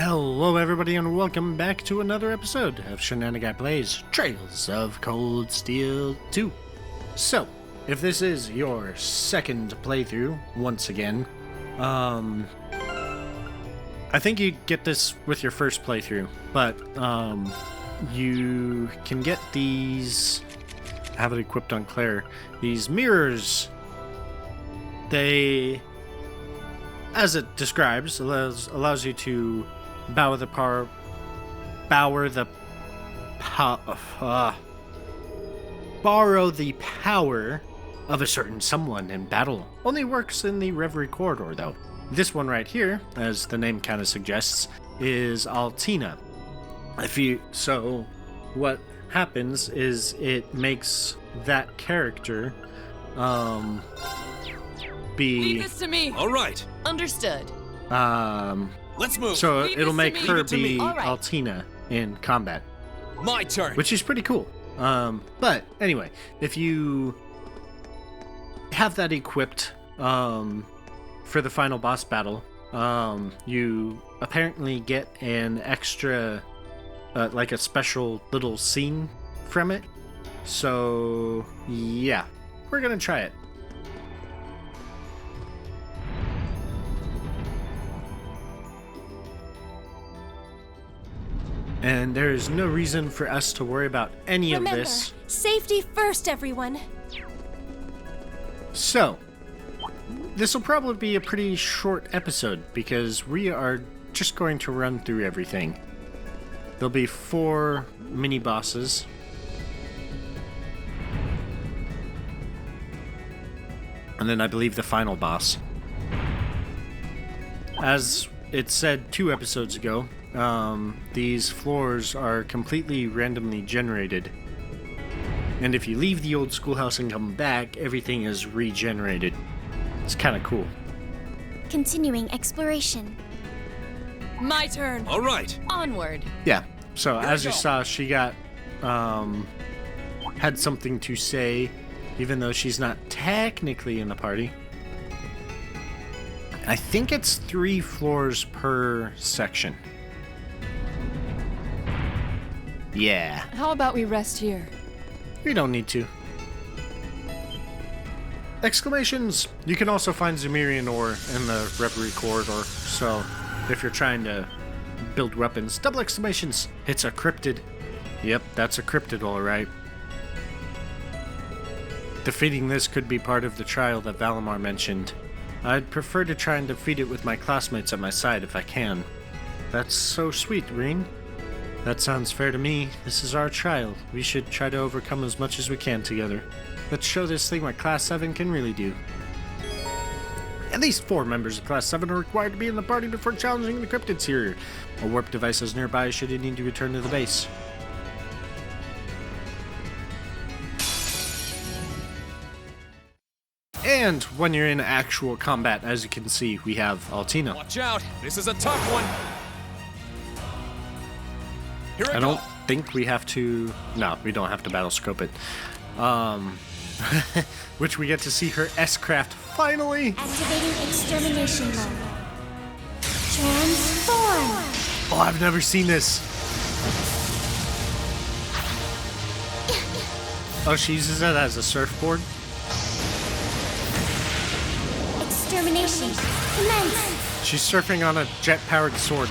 Hello everybody and welcome back to another episode of Shenanaguy Plays Trails of Cold Steel 2. So, if this is your second playthrough, once again, I think you get this with your first playthrough, but you can get these, I have it equipped on Claire, these mirrors. They, as it describes, allows you to borrow the power of a certain someone in battle. Only works in the Reverie Corridor, though. This one right here, as the name kind of suggests, is Altina. So, what happens is it makes that character, Leave this to me. All right. Understood. Let's move. So Leave it'll this to make me. her Leave it to be me. All right. Altina in combat, My turn. which is pretty cool. But anyway, if you have that equipped for the final boss battle, you apparently get an extra, like a special little scene from it. So yeah, we're gonna try it. And there is no reason for us to worry about any Remember, of this. safety first, everyone. So, this will probably be a pretty short episode because we are just going to run through everything. There'll be 4 mini bosses. And then I believe the final boss. As it said 2 episodes ago, these floors are completely randomly generated. And if you leave the old schoolhouse and come back, everything is regenerated. It's kind of cool. Continuing exploration. My turn. All right. Onward. Yeah, so Here as we you go. saw, she got, had something to say, even though she's not technically in the party. I think it's 3 floors per section. Yeah, How about we rest here? we don't need to. Exclamations! You can also find Zemirian ore in the Reverie Corridor, so if you're trying to build weapons, double exclamations! It's a cryptid. Yep, that's a cryptid, alright. Defeating this could be part of the trial that Valimar mentioned. I'd prefer to try and defeat it with my classmates at my side if I can. That's so sweet, Reen. That sounds fair to me. This is our trial. We should try to overcome as much as we can together. Let's show this thing what Class 7 can really do. At least 4 members of Class 7 are required to be in the party before challenging the cryptids here. A warp device is nearby should you need to return to the base. And when you're in actual combat, as you can see, we have Altina. Watch out. This is a tough one. Here I I go. don't think we have to... No, we don't have to battle scope it. Which we get to see her S-Craft finally! Activating extermination mode. Transform. Oh, I've never seen this. Oh, she uses it as a surfboard? Extermination. Commence. She's surfing on a jet-powered sword.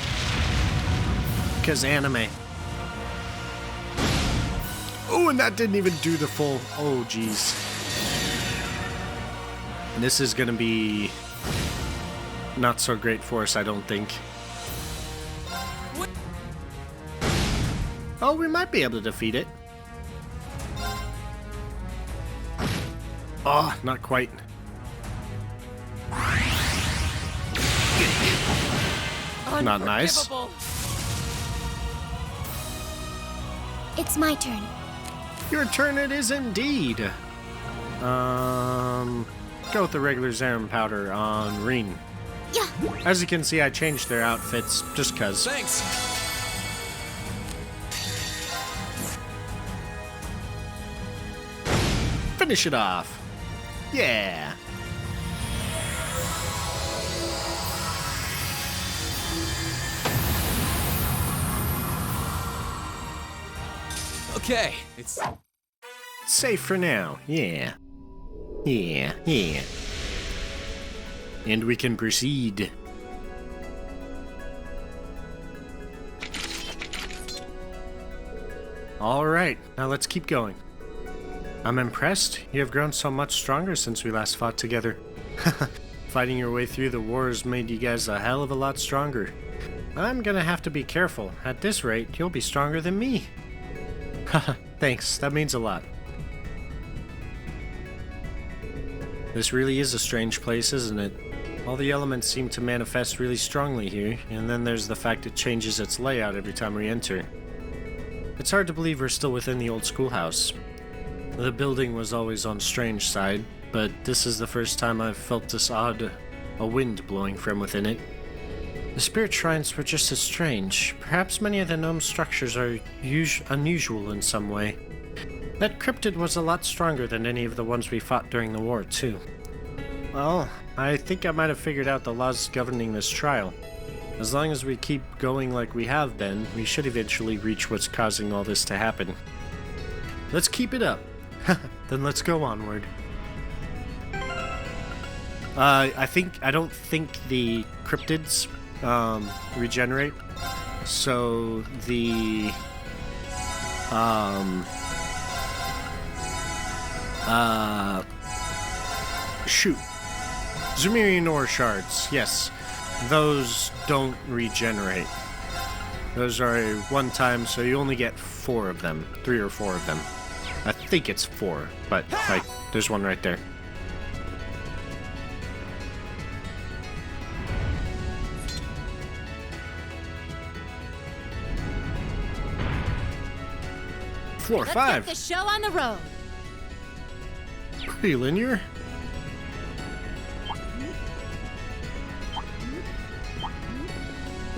Because anime. Oh, and that didn't even do the full... Oh, jeez. This is gonna be... not so great for us, I don't think. Oh, we might be able to defeat it. Oh, not quite. Not nice. Unforgivable. It's my turn. Your turn it is indeed. Go with the regular Zarum powder on Reen. Yeah. As you can see, I changed their outfits just cuz. Thanks. Finish it off. Yeah. Okay, it's... Safe for now, yeah. Yeah. And we can proceed. Alright, now let's keep going. I'm impressed. You have grown so much stronger since we last fought together. Fighting your way through the wars made you guys a hell of a lot stronger. I'm gonna have to be careful. At this rate, you'll be stronger than me. Haha, thanks. That means a lot. This really is a strange place, isn't it? All the elements seem to manifest really strongly here, and then there's the fact it changes its layout every time we enter. It's hard to believe we're still within the old schoolhouse. The building was always on strange side, but this is the first time I've felt this odd, a wind blowing from within it. The spirit shrines were just as strange. Perhaps many of the gnome structures are unusual in some way. That cryptid was a lot stronger than any of the ones we fought during the war, too. Well, I think I might have figured out the laws governing this trial. As long as we keep going like we have been, we should eventually reach what's causing all this to happen. Let's keep it up. Then let's go onward. I don't think the cryptids regenerate. So the shoot. Zumirian ore shards, yes. Those don't regenerate. Those are a one-time, so you only get 4 of them. 3 or 4 of them. I think it's 4, but, like, there's one right there. Floor 5. Let's get the show on the road. Pretty linear.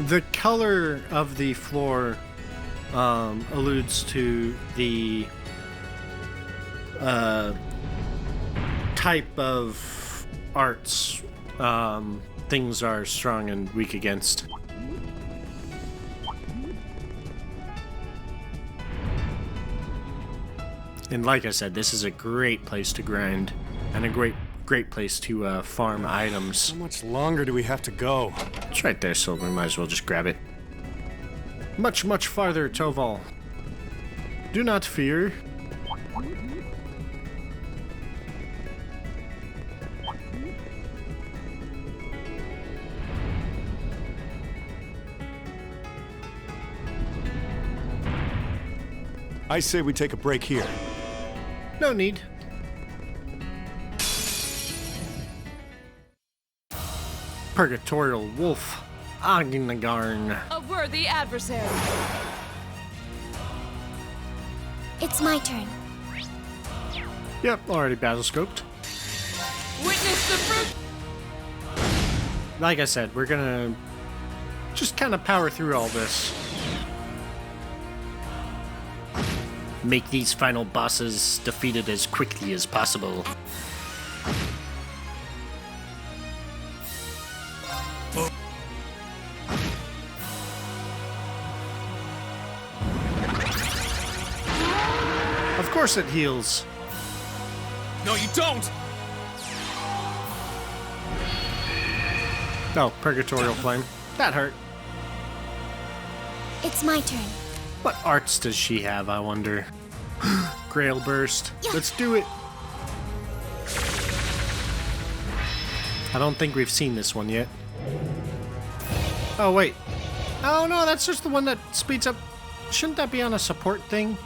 The color of the floor alludes to the type of arts things are strong and weak against. And like I said, this is a great place to grind and a great place to farm items. How much longer do we have to go? It's right there, so we might as well just grab it. Much, much farther, Toval. Do not fear. I say we take a break here. No need. Purgatorial Wolf, Agnagarn. A worthy adversary. It's my turn. Yep, already battle scoped. Witness the fruit. Like I said, we're gonna just kind of power through all this. Make these final bosses defeated as quickly as possible. Of course it heals. No, you don't! Oh, Purgatorial Flame. That hurt. It's my turn. What arts does she have, I wonder? Grail Burst. Let's do it. I don't think we've seen this one yet. Oh, wait. Oh, no, that's just the one that speeds up. Shouldn't that be on a support thing?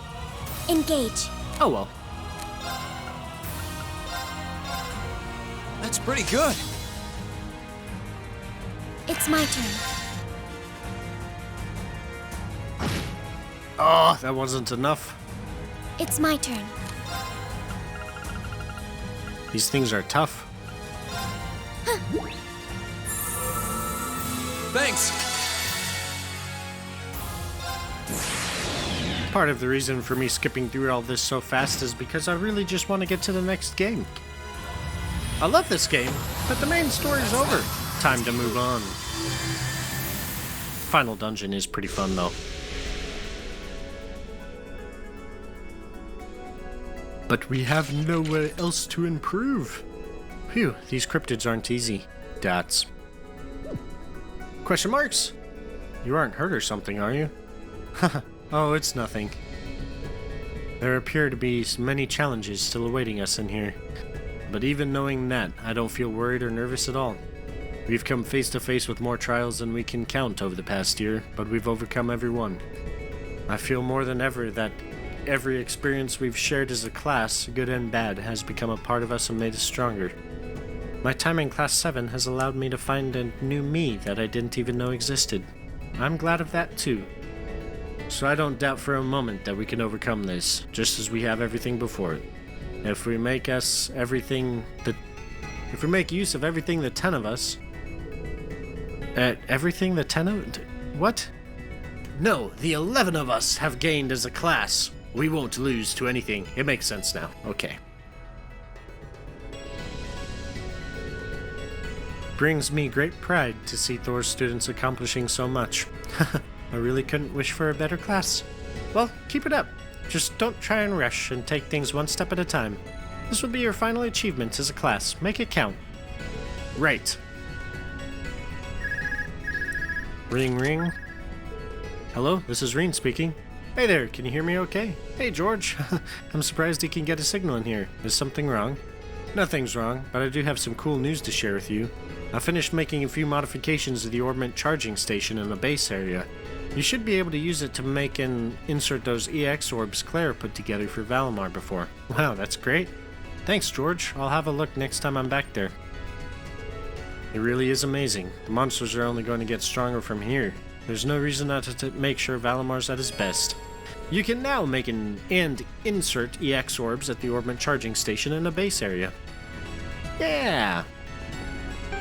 Engage. Oh, well. That's pretty good. It's my turn. Oh, that wasn't enough. It's my turn. These things are tough. Thanks. Part of the reason for me skipping through all this so fast is because I really just want to get to the next game. I love this game, but the main story's over. Time to move on. Final dungeon is pretty fun, though. But we have nowhere else to improve. Phew, these cryptids aren't easy. Dots. Question marks? You aren't hurt or something, are you? Oh, it's nothing. There appear to be many challenges still awaiting us in here. But even knowing that, I don't feel worried or nervous at all. We've come face to face with more trials than we can count over the past year, but we've overcome every one. I feel more than ever that every experience we've shared as a class, good and bad, has become a part of us and made us stronger. My time in Class 7 has allowed me to find a new me that I didn't even know existed. I'm glad of that too. So I don't doubt for a moment that we can overcome this, just as we have everything before it. If we make use of everything the 10 of us... everything the 10 of... What? No, the 11 of us have gained as a class. We won't lose to anything. It makes sense now. Okay. Brings me great pride to see Thor's students accomplishing so much. I really couldn't wish for a better class. Well, keep it up. Just don't try and rush and take things one step at a time. This will be your final achievement as a class. Make it count. Right. Ring ring. Hello, this is Reen speaking. Hey there, can you hear me okay? Hey George, I'm surprised you can get a signal in here. Is something wrong? Nothing's wrong, but I do have some cool news to share with you. I finished making a few modifications to the orbit charging station in the base area. You should be able to use it to make and insert those EX orbs Claire put together for Valimar before. Wow, that's great. Thanks, George. I'll have a look next time I'm back there. It really is amazing. The monsters are only going to get stronger from here. There's no reason not to make sure Valamar's at his best. You can now make and insert EX orbs at the orbit charging station in the base area. Yeah!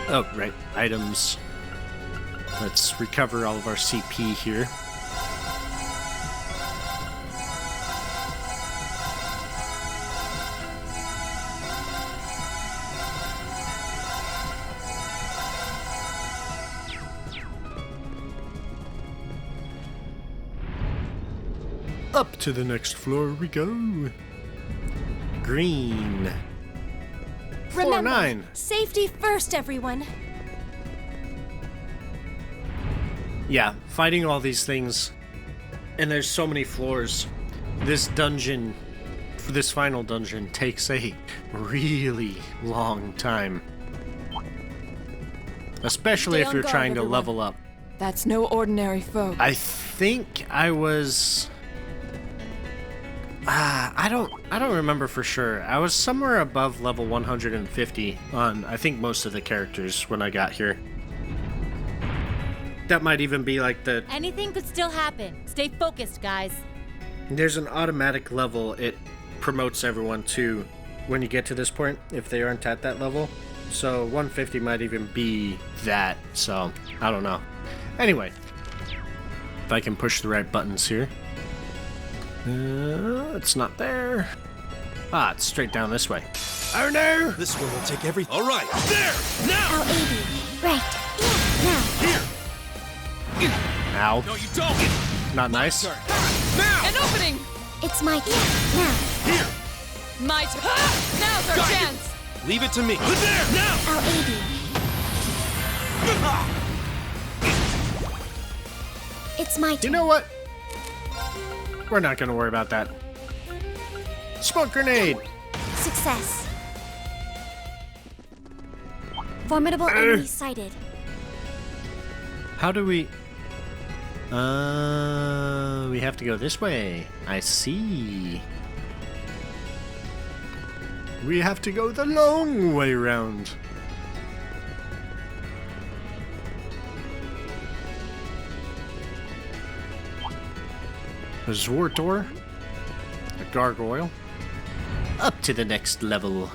Oh, right. Items. Let's recover all of our CP here. Up to the next floor we go. Green. Floor Remember, 9. safety first, everyone. Yeah, fighting all these things. And there's so many floors. This dungeon, for this final dungeon, takes a really long time. Especially Stay if on you're guard, trying to everyone. level up. That's no ordinary foe. I think I was... I don't remember for sure. I was somewhere above level 150 on, I think, most of the characters when I got here. That might even be like the... Anything could still happen. Stay focused, guys. There's an automatic level it promotes everyone to when you get to this point, if they aren't at that level. So 150 might even be that, so I don't know. Anyway, if I can push the right buttons here. It's not there. Ah, it's straight down this way. Oh no! This one will take everything. All right, there, now. L80. Right. Yeah, now. Here. Ow. No, you don't. Not nice. Turn. Now. An opening! It's my turn. Now. Here. My turn. Now's our Got you. chance! Leave it to me. There, now. L80. It's my turn. You know what? We're not gonna worry about that. Smoke grenade! Success. Formidable enemy sighted. How do we... we have to go this way. I see. We have to go the long way round. A Zortor. A Gargoyle. Up to the next level.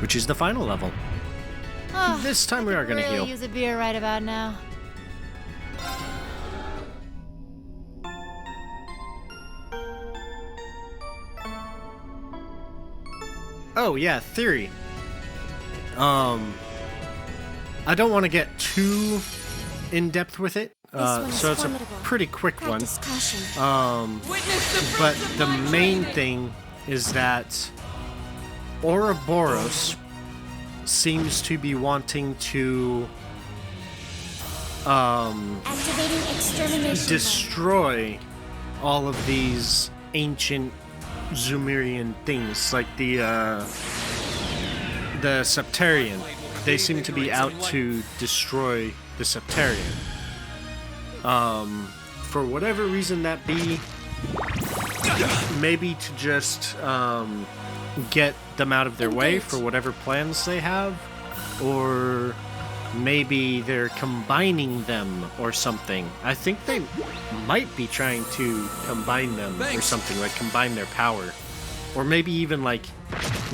Which is the final level. This time we are going to Really heal. use a beer right about now. Oh yeah, theory. I don't want to get too in depth with it. one is So it's a formidable. pretty quick one. Practice caution. Witness the But fruits of the my main training. thing is that Ouroboros seems to be wanting to Activating extermination. destroy all of these ancient Zumerian things, like the Septarian. They seem to be out to destroy the Septarian. For whatever reason that be, maybe to just get them out of their way for whatever plans they have, or maybe they're combining them or something. I think they might be trying to combine them or something, like combine their power. Or maybe even like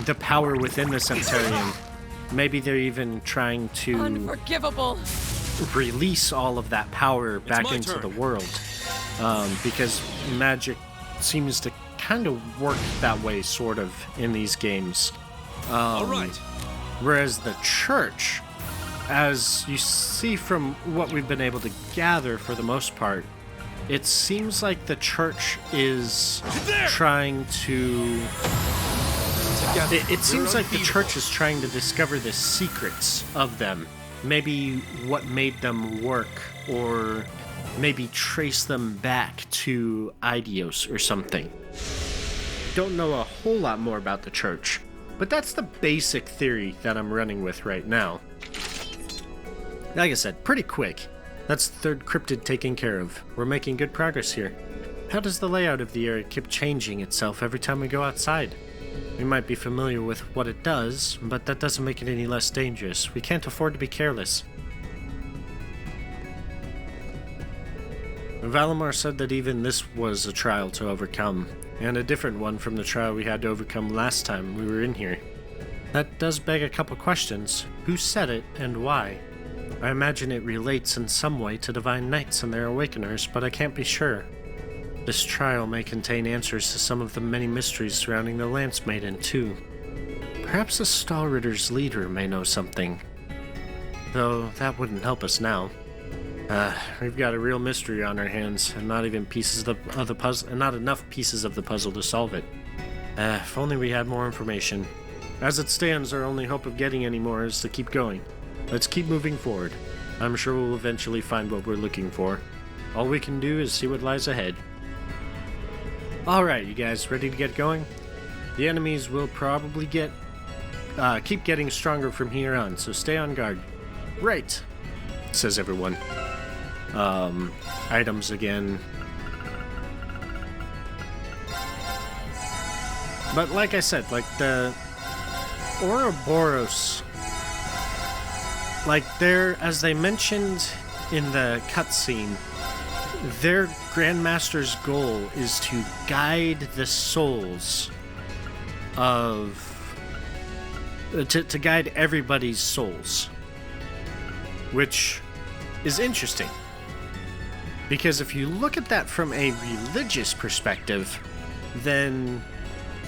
the power within the Septarian. Maybe they're even trying to Unforgivable. release all of that power back my into turn. the world. Because magic seems to kind of work that way, sort of, in these games. All right. Whereas the church, as you see from what we've been able to gather for the most part, it seems like the church is There! trying to... Together, It seems we're like the church is trying to discover the secrets of them. Maybe what made them work, or maybe trace them back to Idios or something. Don't know a whole lot more about the church, but that's the basic theory that I'm running with right now. Like I said, pretty quick. That's the third cryptid taken care of. We're making good progress here. How does the layout of the area keep changing itself every time we go outside? We might be familiar with what it does, but that doesn't make it any less dangerous. We can't afford to be careless. Valimar said that even this was a trial to overcome, and a different one from the trial we had to overcome last time we were in here. That does beg a couple questions. Who said it, and why? I imagine it relates in some way to Divine Knights and their Awakeners, but I can't be sure. This trial may contain answers to some of the many mysteries surrounding the Lance Maiden, too. Perhaps the Stahlritter's leader may know something. Though that wouldn't help us now. We've got a real mystery on our hands, and not even pieces of the puzzle, and not enough pieces of the puzzle to solve it. If only we had more information. As it stands, our only hope of getting any more is to keep going. Let's keep moving forward. I'm sure we'll eventually find what we're looking for. All we can do is see what lies ahead. Alright, you guys, ready to get going? The enemies will probably keep getting stronger from here on, so stay on guard. Right, says everyone. Items again. But like I said, like the Ouroboros, like as they mentioned in the cutscene, their Grandmaster's goal is to guide the souls to guide everybody's souls. Which is interesting. Because if you look at that from a religious perspective, then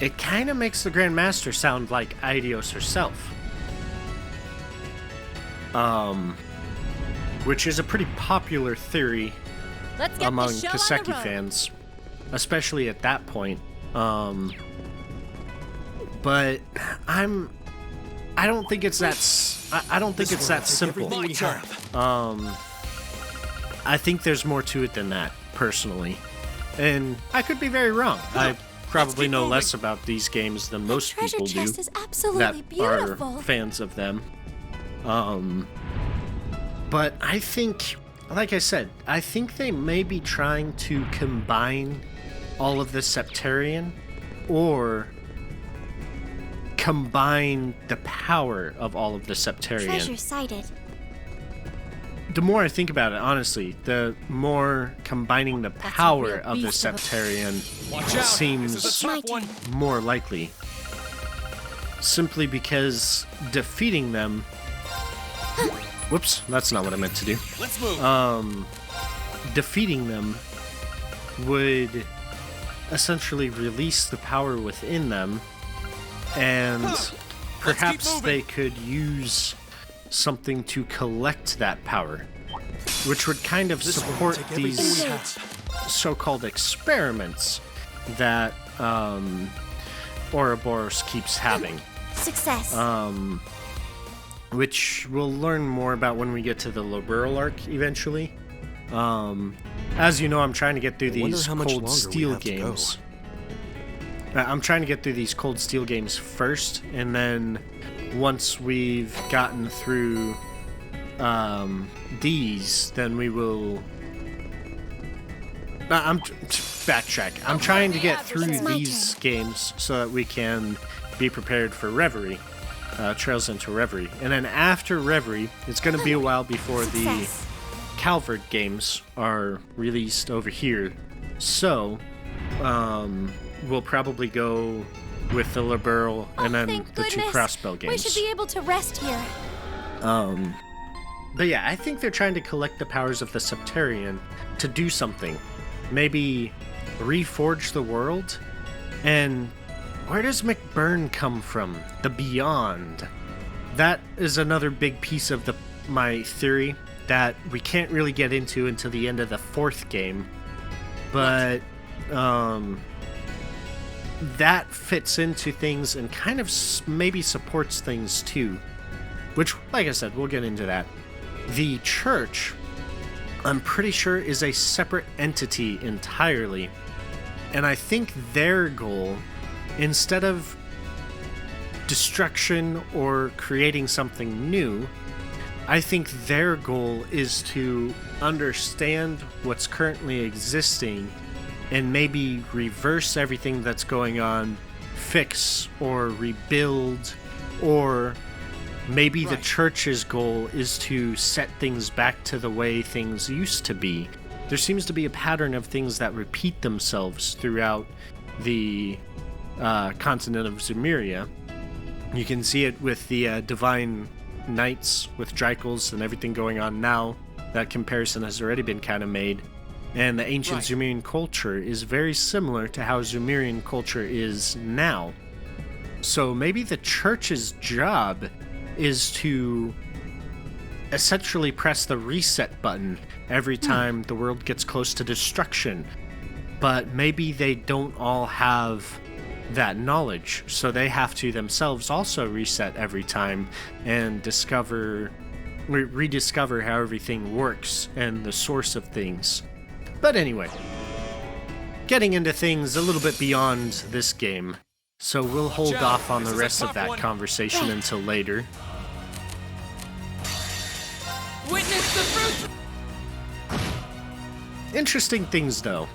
it kind of makes the Grandmaster sound like Idios herself. Which is a pretty popular theory Let's get among the show on the Kaseki road. fans, especially at that point. But I don't think it's that. I don't think it's that simple. My turn. I think there's more to it than that, personally, and I could be very wrong. I probably keep know moving. less about these games than most Treasure people do chest is absolutely that beautiful. are fans of them. But I think, like I said, I think they may be trying to combine all of the Septarian, or combine the power of all of the Septarian. Treasure sighted. The more I think about it, honestly, the more combining the power real of the beast of a- Septarian Watch out. This is a seems tough one. more likely. Simply because defeating them... Whoops, that's not what I meant to do. Let's move. Defeating them would essentially release the power within them, and perhaps moving. they could use something to collect that power, which would kind of support these so-called experiments that Ouroboros keeps having. Success. Which we'll learn more about when we get to the Liberal arc eventually. As you know, I'm trying to get through these Cold Steel games. I'm trying to get through these Cold Steel games first, and then once we've gotten through these, then we will... I'm backtrack. I'm trying to get through these games so that we can be prepared for Reverie. Trails into Reverie. And then after Reverie, it's going to be a while before the Calvert games are released over here. So, we'll probably go with the Liberal and then the two Crossbow games. We should be able to rest here. But yeah, I think they're trying to collect the powers of the Septarian to do something. Maybe reforge the world? And where does McBurn come from? The Beyond. That is another big piece of my theory that we can't really get into until the end of the 4th game. But that fits into things and kind of maybe supports things too. Which, like I said, we'll get into that. The church, I'm pretty sure, is a separate entity entirely. And I think their goal, instead of destruction or creating something new, I think their goal is to understand what's currently existing and maybe reverse everything that's going on, fix or rebuild, or maybe the church's goal is to set things back to the way things used to be. There seems to be a pattern of things that repeat themselves throughout the continent of Zemuria. You can see it with the Divine Knights with Drykels and everything going on now. That comparison has already been kind of made. And the ancient Zemurian culture is very similar to how Zemurian culture is now. So maybe the church's job is to essentially press the reset button every time the world gets close to destruction. But maybe they don't all have that knowledge, so they have to themselves also reset every time and rediscover how everything works and the source of things. But anyway, getting into things a little bit beyond this game, so we'll hold off on the rest of that conversation until later. Witness the fruit! Interesting things, though.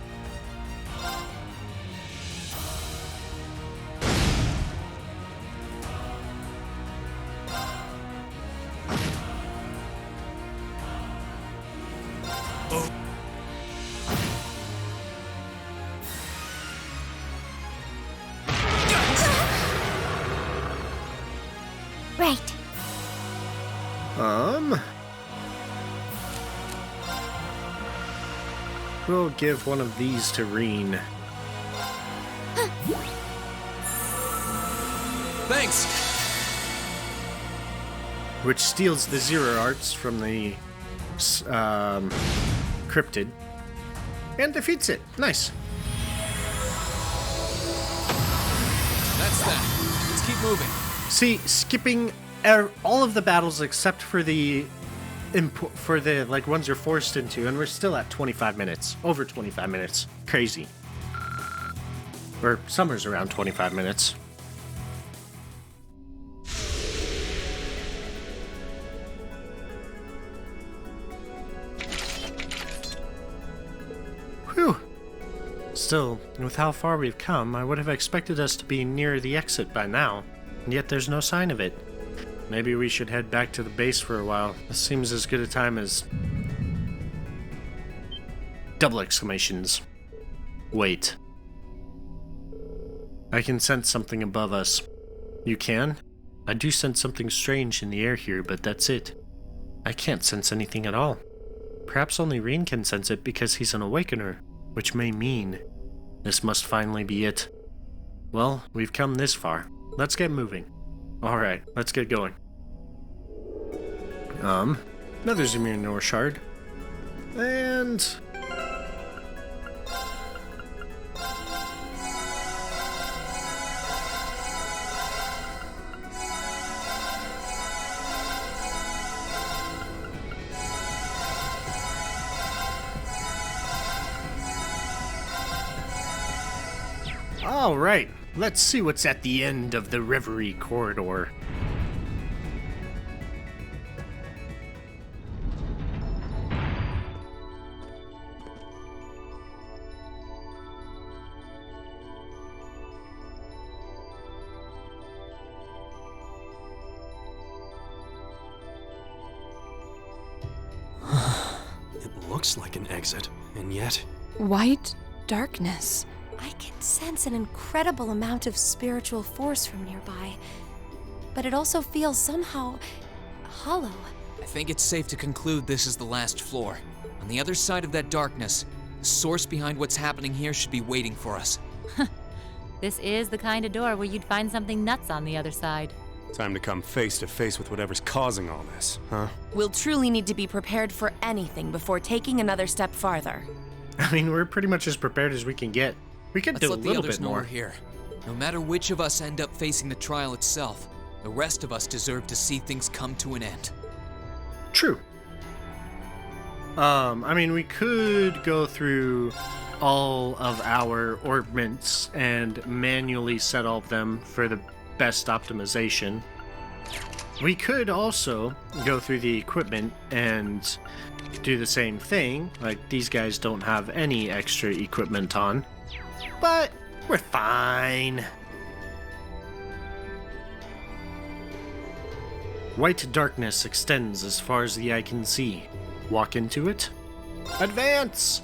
Right. We'll give one of these to Reen. Thanks. Which steals the Zero Arts from the Cryptid and defeats it. Nice. That's that. Let's keep moving. See, skipping all of the battles except for the like ones you're forced into, and we're still at 25 minutes. Over 25 minutes. Crazy. Or summer's around 25 minutes. Whew. Still, with how far we've come, I would have expected us to be near the exit by now, and yet there's no sign of it. Maybe we should head back to the base for a while. This seems as good a time as... Double exclamations. Wait. I can sense something above us. You can? I do sense something strange in the air here, but that's it. I can't sense anything at all. Perhaps only Reen can sense it because he's an awakener, which may mean this must finally be it. Well, we've come this far. Let's get moving. Alright, let's get going. Another Zemurian North Shard. And... All right, let's see what's at the end of the Reverie corridor. It looks like an exit, and yet... White darkness. I can sense an incredible amount of spiritual force from nearby, but it also feels somehow hollow. I think it's safe to conclude this is the last floor. On the other side of that darkness, the source behind what's happening here should be waiting for us. This is the kind of door where you'd find something nuts on the other side. Time to come face to face with whatever's causing all this, huh? We'll truly need to be prepared for anything before taking another step farther. I mean, we're pretty much as prepared as we can get. We could Let's do a let the little others bit know more. we're here. No matter which of us end up facing the trial itself, the rest of us deserve to see things come to an end. True. I mean, we could go through all of our orbments and manually set all of them for the best optimization. We could also go through the equipment and do the same thing. Like, these guys don't have any extra equipment on. But we're fine. White darkness extends as far as the eye can see. Walk into it. Advance!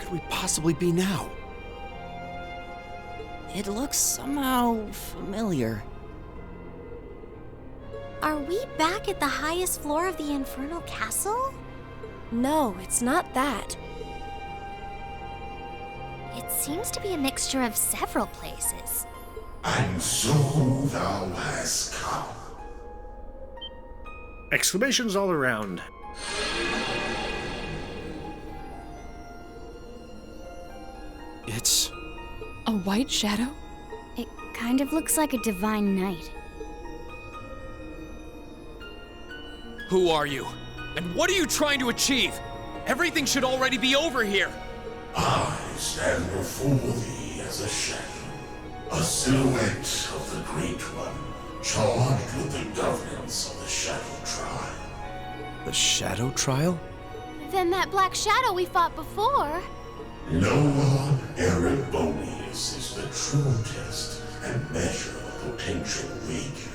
Could we possibly be now? It looks somehow familiar. Are we back at the highest floor of the Infernal Castle? No, it's not that. It seems to be a mixture of several places. And so thou hast come. Exclamations all around. It's... A white shadow? It kind of looks like a divine knight. Who are you? And what are you trying to achieve? Everything should already be over here. I stand before thee as a shadow, a silhouette of the Great One, charged with the governance of the Shadow Tribe. the Shadow Trial? Then that black shadow we fought before. Noah Erebonius is the true test and measure of potential wager.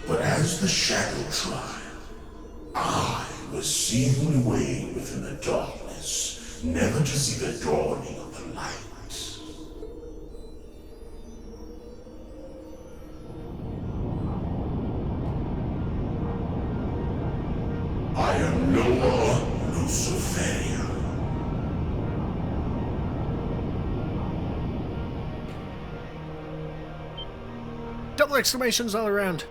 But as the Shadow Trial, I was sealed away within the darkness, never to see the dawning of the light. I am Noah Luciferia. Double exclamations all around.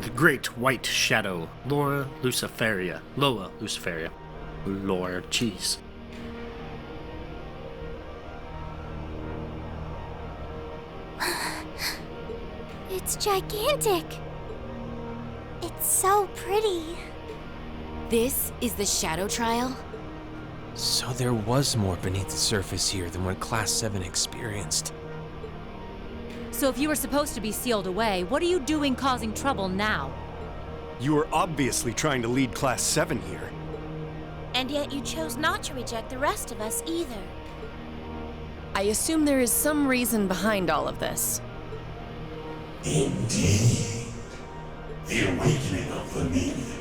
The Great White Shadow, Laura Luciferia. Loa Luciferia. Lord, jeez. It's gigantic. It's so pretty. This is the Shadow Trial? So there was more beneath the surface here than what Class 7 experienced. So if you were supposed to be sealed away, what are you doing causing trouble now? You were obviously trying to lead Class 7 here. And yet you chose not to reject the rest of us either. I assume there is some reason behind all of this. Indeed. The awakening of Vanilla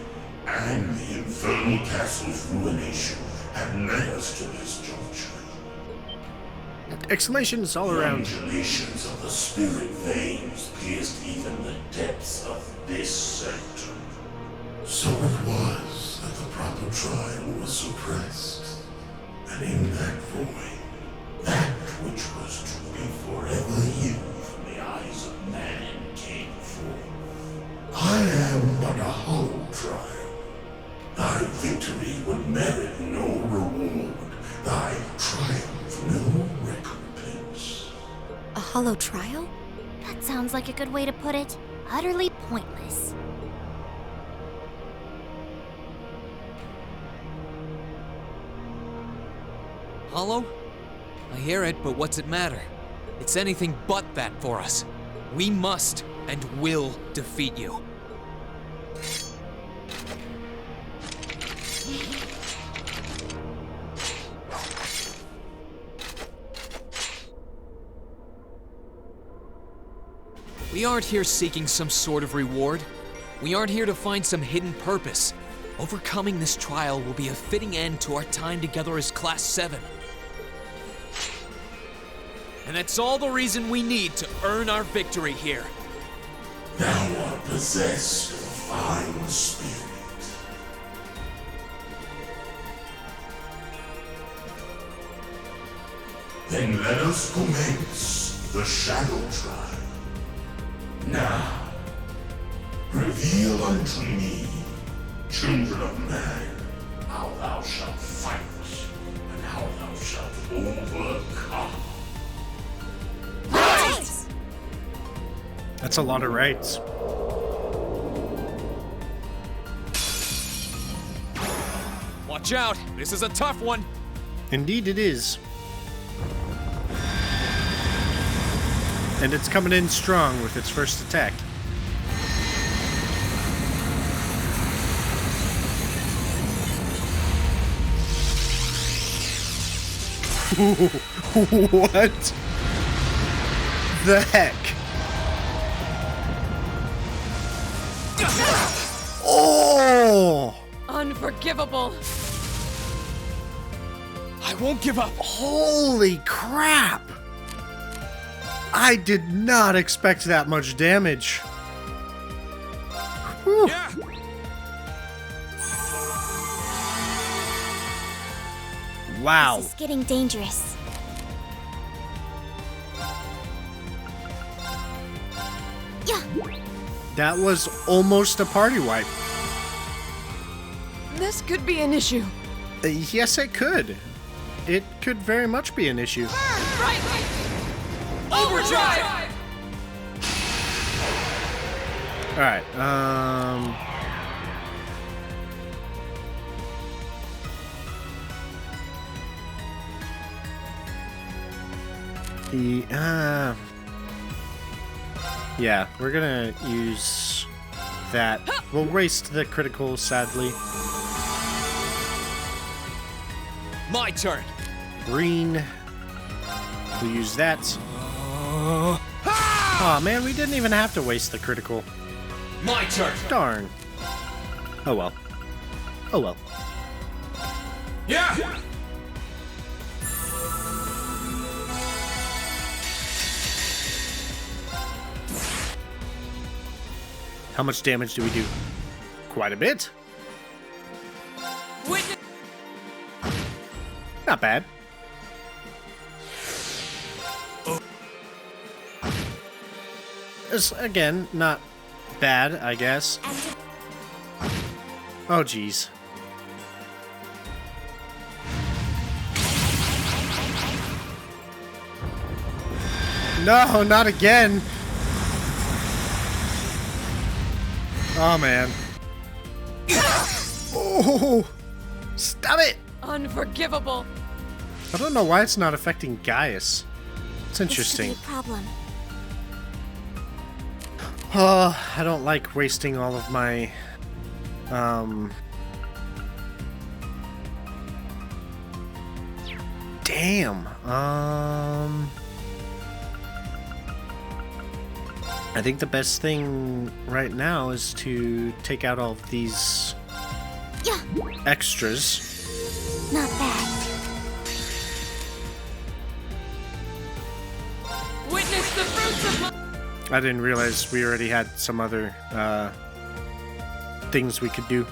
and the Infernal Castle's ruination have led us to this juncture. Exclamations all around. Undulations of the spirit veins pierced even the depths of this sanctum. So it was that the proper trial was suppressed, and in that void, that which was to be forever hidden from the eyes of man came forth. I am but a hollow trial. Thy victory would merit no reward, thy triumph no recompense. A hollow trial? That sounds like a good way to put it. Utterly pointless. Hollow? I hear it, but what's it matter? It's anything but that for us. We must and will defeat you. We aren't here seeking some sort of reward. We aren't here to find some hidden purpose. Overcoming this trial will be a fitting end to our time together as Class 7. And that's all the reason we need to earn our victory here. Thou art possessed of a fine spirit. Then let us commence the Shadow Trial. Now, reveal unto me, children of man, how thou shalt fight, and how thou shalt overcome. Right! That's a lot of rights. Watch out! This is a tough one! Indeed it is. And it's coming in strong with its first attack. What the heck? Oh! Unforgivable. I won't give up! Holy crap! I did not expect that much damage. Whew. Yeah! Wow. This is getting dangerous. Yeah. That was almost a party wipe. This could be an issue. Yes, it could. It could very much be an issue. Overdrive! Alright, yeah, we're gonna use that. We'll waste the critical, sadly. My turn! Green. We'll use that. Aw, man, we didn't even have to waste the critical. My turn! Darn. Oh well. Oh well. Yeah! How much damage do we do? Quite a bit. Witness! Not bad. It's, again, not bad, I guess. Oh, jeez. No, not again. Oh, man. Oh, stop it. Unforgivable. I don't know why it's not affecting Gaius. It's This could interesting. be a problem. Oh, I don't like wasting all of my, Damn. I think the best thing right now is to take out all of these extras. Not bad. Witness the fruits of my... I didn't realize we already had some other things we could do.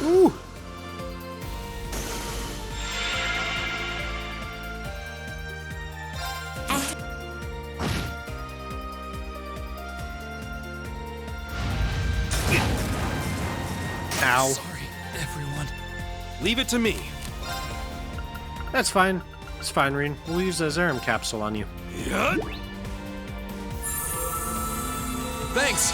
Ooh. Ow. Sorry, everyone. Leave it to me. That's fine. It's fine, Reen. We'll use a Zerum capsule on you. Thanks.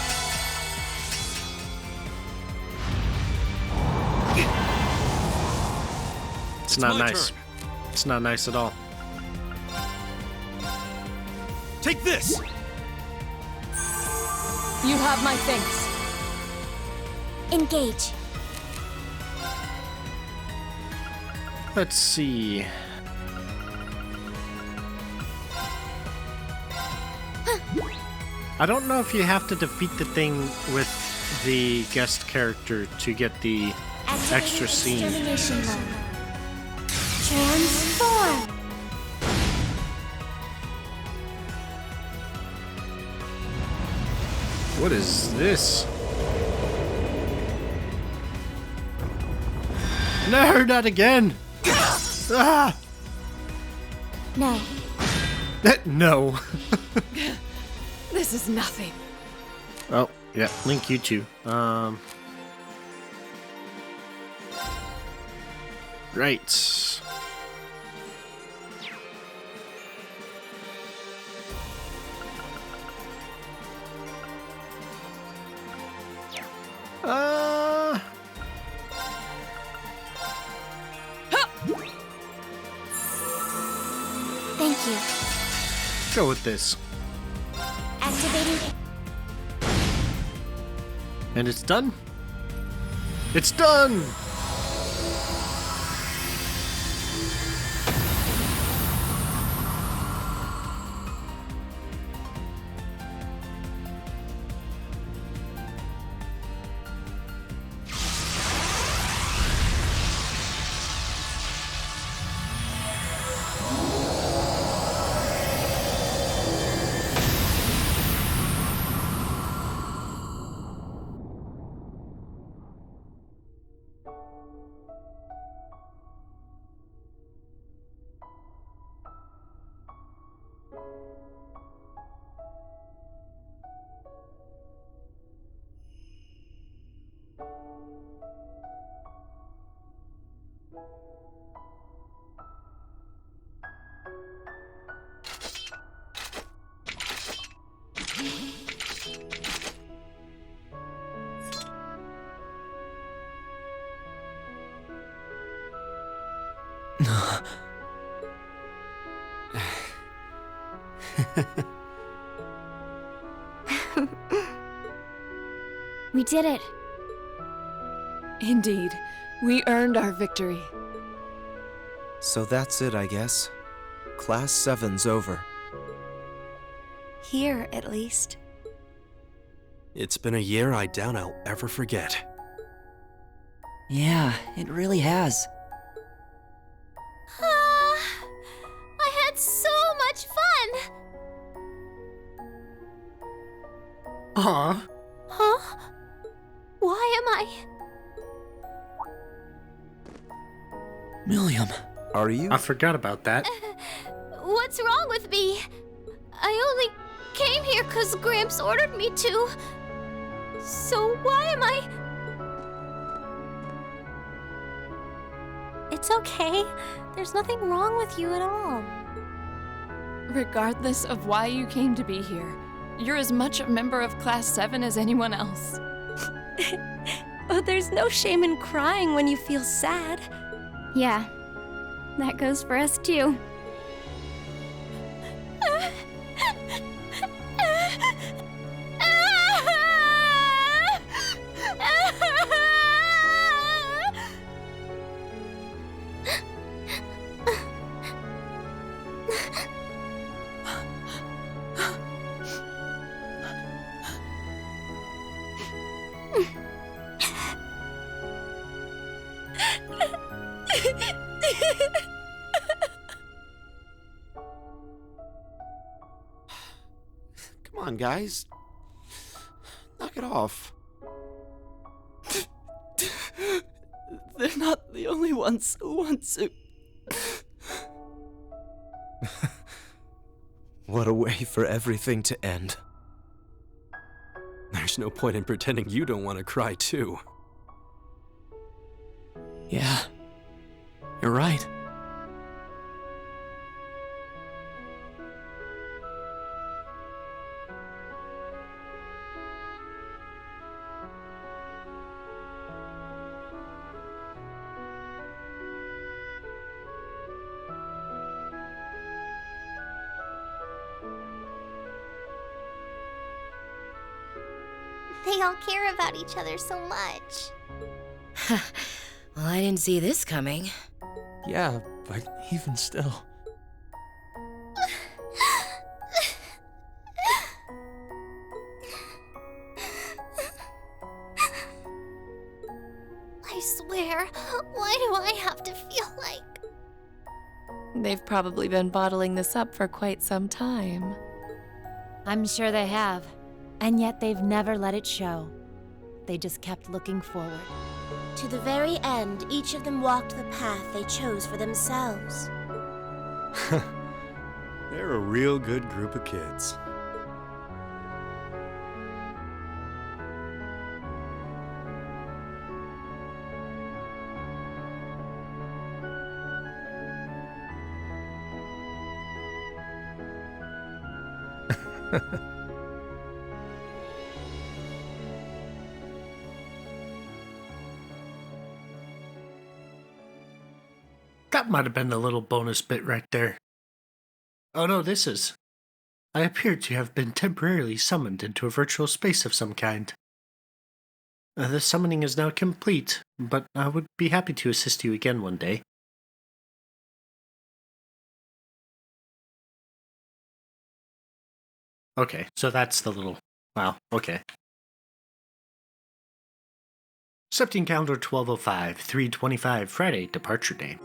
It's not my nice. turn. It's not nice at all. Take this! You have my thanks. Engage. Let's see. I don't know if you have to defeat the thing with the guest character to get the extra scene. Extermination mode. Transform. What is this? No, not again! Ah! No. No. This is nothing. Oh, yeah, Link, you too. Right. Thank you. Go with this. Activating. And it's done. It's done! We did it. Indeed, we earned our victory. So that's it, I guess. Class 7's over. Here, at least. It's been a year I doubt I'll ever forget. Yeah, it really has. I had so much fun! Aw. Huh? Why am I... Milliam, are you? I forgot about that. What's wrong with me? I only came here because Gramps ordered me to. So why am I... It's okay. There's nothing wrong with you at all. Regardless of why you came to be here, you're as much a member of Class 7 as anyone else. Oh, there's no shame in crying when you feel sad. Yeah, that goes for us too. Come on, guys. Knock it off. They're not the only ones who want to. What a way for everything to end. There's no point in pretending you don't want to cry, too. Yeah, you're right. They all care about each other so much. Well, I didn't see this coming. Yeah, but even still. I swear, why do I have to feel like... They've probably been bottling this up for quite some time. I'm sure they have. And yet they've never let it show. They just kept looking forward. To the very end, each of them walked the path they chose for themselves. They're a real good group of kids. That might have been the little bonus bit right there. Oh no, this is. I appear to have been temporarily summoned into a virtual space of some kind. The summoning is now complete, but I would be happy to assist you again one day. Okay, so that's the little... Wow, okay. Accepting calendar 1205, 325, Friday, departure day.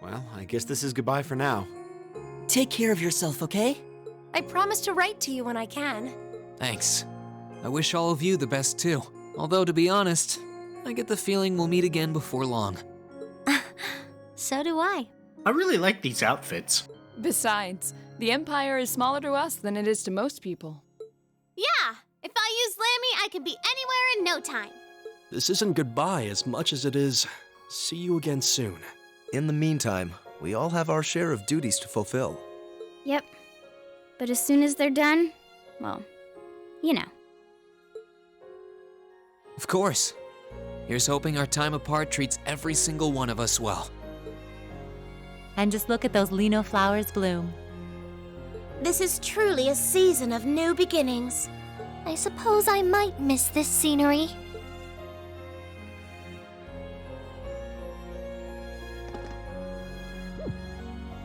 Well, I guess this is goodbye for now. Take care of yourself, okay? I promise to write to you when I can. Thanks. I wish all of you the best too. Although, to be honest, I get the feeling we'll meet again before long. So do I. I really like these outfits. Besides, the Empire is smaller to us than it is to most people. Yeah, if I use Lammy, I can be anywhere in no time. This isn't goodbye as much as it is see you again soon. In the meantime, we all have our share of duties to fulfill. Yep. But as soon as they're done, well, you know. Of course. Here's hoping our time apart treats every single one of us well. And just look at those lino flowers bloom. This is truly a season of new beginnings. I suppose I might miss this scenery.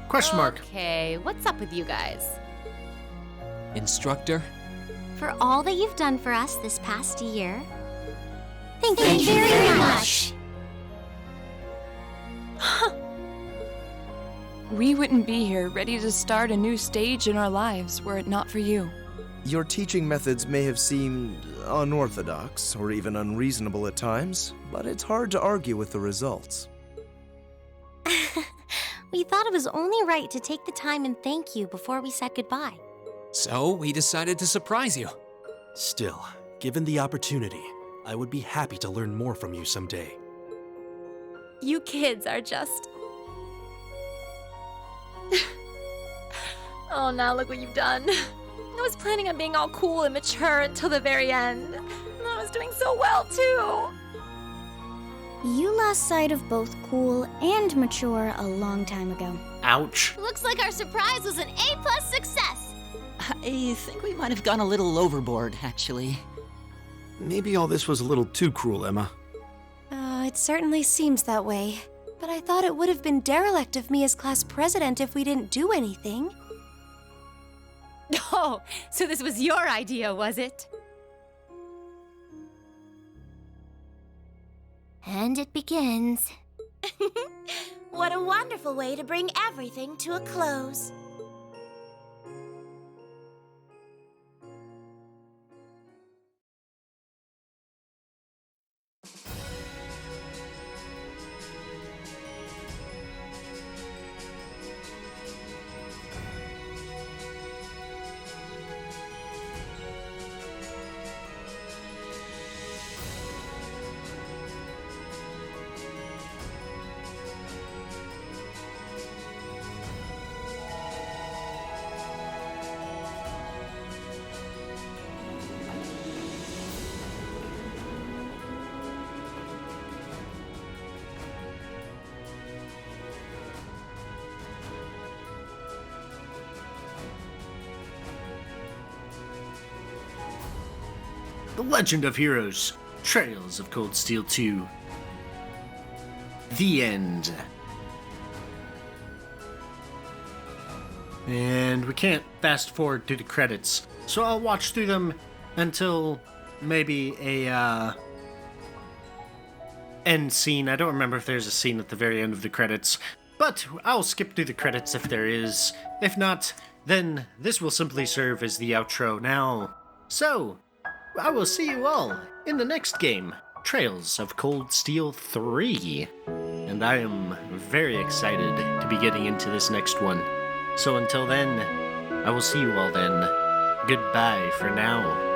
Question mark. Okay, what's up with you guys? Instructor? For all that you've done for us this past year, thank you very very much. We wouldn't be here ready to start a new stage in our lives were it not for you. Your teaching methods may have seemed unorthodox or even unreasonable at times, but it's hard to argue with the results. We thought it was only right to take the time and thank you before we said goodbye. So, we decided to surprise you. Still, given the opportunity, I would be happy to learn more from you someday. You kids are just... Oh, now look what you've done. I was planning on being all cool and mature until the very end. And I was doing so well, too. You lost sight of both cool and mature a long time ago. Ouch. Looks like our surprise was an A+ success. I think we might have gone a little overboard, actually. Maybe all this was a little too cruel, Emma. It certainly seems that way. But I thought it would have been derelict of me as class president if we didn't do anything. Oh, so this was your idea, was it? And it begins. What a wonderful way to bring everything to a close. The Legend of Heroes, Trails of Cold Steel 2. The end. And we can't fast forward to the credits, so I'll watch through them until maybe a end scene. I don't remember if there's a scene at the very end of the credits, but I'll skip through the credits if there is. If not, then this will simply serve as the outro now. So, I will see you all in the next game, Trails of Cold Steel 3. And I am very excited to be getting into this next one. So until then, I will see you all then. Goodbye for now.